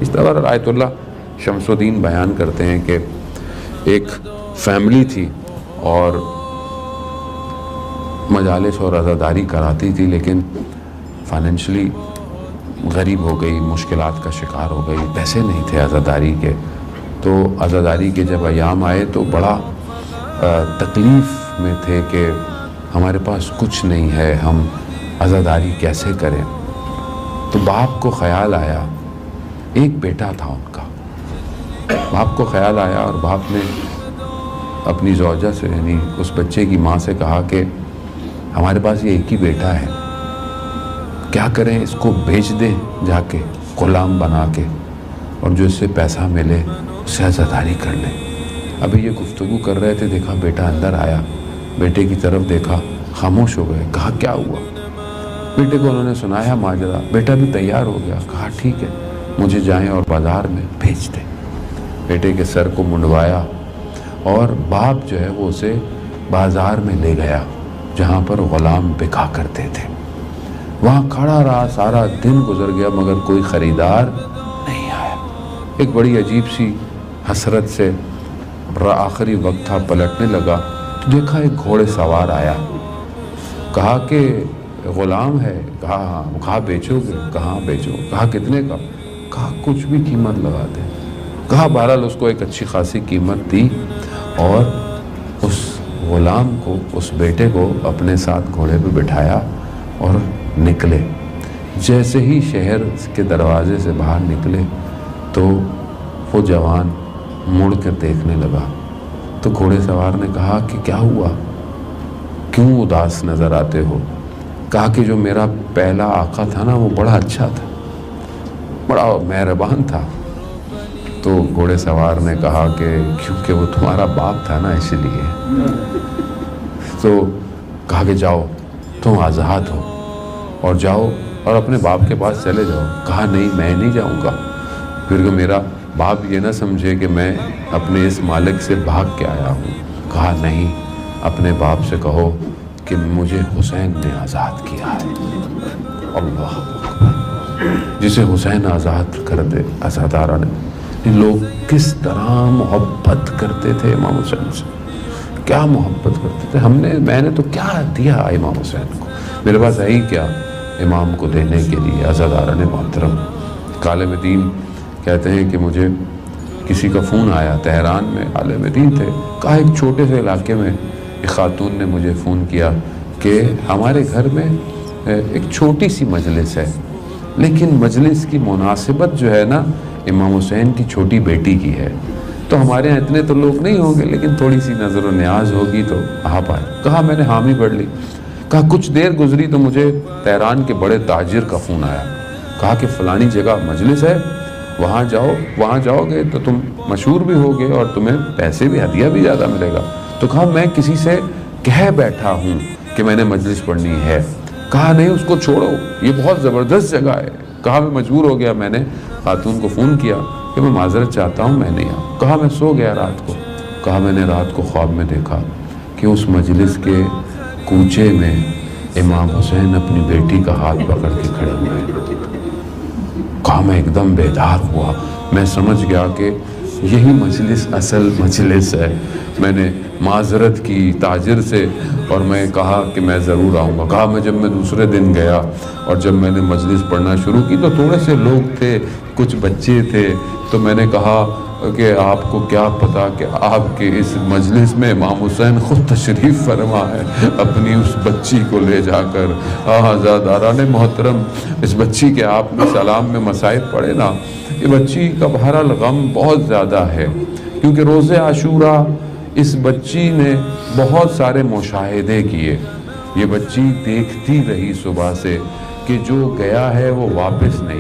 इस तरह आयतुल्लाह शमसुद्दीन बयान करते हैं कि एक फैमिली थी और मजालिस और अज़ादारी कराती थी, लेकिन फाइनेंशली गरीब हो गई, मुश्किलात का शिकार हो गई, पैसे नहीं थे अज़ादारी के। तो अज़ादारी के जब अयाम आए तो बड़ा तकलीफ़ में थे कि हमारे पास कुछ नहीं है, हम अज़ादारी कैसे करें। तो बाप को ख़याल आया, एक बेटा था उनका, बाप को ख़याल आया और बाप ने अपनी ज़ौजा से यानी उस बच्चे की माँ से कहा कि हमारे पास ये एक ही बेटा है, क्या करें, इसको बेच दें जाके ग़ुलाम बना के, और जो इससे पैसा मिले उससे अज़ादारी कर लें। अभी ये गुफ्तगू कर रहे थे, देखा बेटा अंदर आया, बेटे की तरफ देखा, खामोश हो गए। कहा क्या हुआ? बेटे को उन्होंने सुनाया माजरा। बेटा भी तैयार हो गया, कहा ठीक है, मुझे जाएं और बाज़ार में भेज दें। बेटे के सर को मुंडवाया और बाप जो है वो उसे बाज़ार में ले गया जहाँ पर ग़ुलाम बिका करते थे। वहाँ खड़ा रहा, सारा दिन गुजर गया मगर कोई ख़रीदार नहीं आया। एक बड़ी अजीब सी हसरत से आखिरी वक्त था, पलटने लगा तो देखा एक घोड़े सवार आया। कहा कि ग़ुलाम है? कहा हाँ। कहा बेचोगे? कहाँ बेचो? कहा कितने का? कहा कुछ भी कीमत लगा दे। कहा बहरहाल उसको एक अच्छी खासी कीमत दी और उस ग़ुलाम को, उस बेटे को अपने साथ घोड़े पे बिठाया और निकले। जैसे ही शहर के दरवाजे से बाहर निकले तो वो जवान मुड़ कर देखने लगा। तो घोड़े सवार ने कहा कि क्या हुआ, क्यों उदास नज़र आते हो? कहा कि जो मेरा पहला आका था ना वो बड़ा अच्छा था, बड़ा मेहरबान था। तो घोड़े सवार ने कहा कि क्योंकि वो तुम्हारा बाप था ना इसलिए। तो कहा कि जाओ, तुम आज़ाद हो और जाओ और अपने बाप के पास चले जाओ। कहा नहीं, मैं नहीं जाऊंगा, फिर कि मेरा बाप ये ना समझे कि मैं अपने इस मालिक से भाग के आया हूँ। कहा नहीं, अपने बाप से कहो कि मुझे हुसैन ने आज़ाद किया है। अल्लाह अकबर। जिसे हुसैन आज़ाद कर दे अज़ादारा ने। लोग किस तरह मोहब्बत करते थे इमाम हुसैन से, क्या मोहब्बत करते थे। मैंने तो क्या दिया इमाम हुसैन को, मेरे पास है ही क्या इमाम को देने के लिए। अज़ादारा ने मोहतरम कालिमुद्दीन कहते हैं कि मुझे किसी का फ़ोन आया, तेहरान में कालिमुद्दीन थे। कहा एक छोटे से इलाके में एक ख़ातून ने मुझे फ़ोन किया कि हमारे घर में एक छोटी सी मजलिस है, लेकिन मजलिस की मुनासिबत जो है ना इमाम हुसैन की छोटी बेटी की है, तो हमारे यहाँ इतने तो लोग नहीं होंगे, लेकिन थोड़ी सी नज़र व न्याज होगी तो आप आए। कहा मैंने हामी भर ली। कहा कुछ देर गुजरी तो मुझे तेहरान के बड़े ताजिर का फ़ोन आया। कहा कि फ़लानी जगह मजलिस है, वहाँ जाओ, वहाँ जाओगे तो तुम मशहूर भी होगे और तुम्हें पैसे भी, हदिया भी ज़्यादा मिलेगा। तो कहा मैं किसी से कह बैठा हूँ कि मैंने मजलिस पढ़नी है। कहा नहीं, उसको छोड़ो, ये बहुत ज़बरदस्त जगह है। कहा मैं मजबूर हो गया, मैंने खातून को फ़ोन किया कि मैं माजरत चाहता हूँ, मैं नहीं आऊँ। कहा मैं सो गया रात को। कहा मैंने रात को ख्वाब में देखा कि उस मजलिस के कूचे में इमाम हुसैन अपनी बेटी का हाथ पकड़ के खड़े हुए हैं। कहा मैं एकदम बेदार हुआ, मैं समझ गया कि यही मजलिस असल मजलिस है। मैंने माजरत की ताजिर से और मैं कहा कि मैं ज़रूर आऊँगा। कहा मैं दूसरे दिन गया और जब मैंने मजलिस पढ़ना शुरू की तो थोड़े से लोग थे, कुछ बच्चे थे। तो मैंने कहा कि आपको क्या पता कि आपके इस मजलिस में इमाम हुसैन ख़ुद तशरीफ़ फरमा है अपनी उस बच्ची को ले जाकर। अज़ादारा ने मोहतरम इस बच्ची के आपने सलाम में मसाइब पढ़े ना, ये बच्ची का बहरहाल गम बहुत ज़्यादा है, क्योंकि रोज़े आशूरा इस बच्ची ने बहुत सारे मुशाहिदे किए। ये बच्ची देखती रही सुबह से कि जो गया है वो वापस नहीं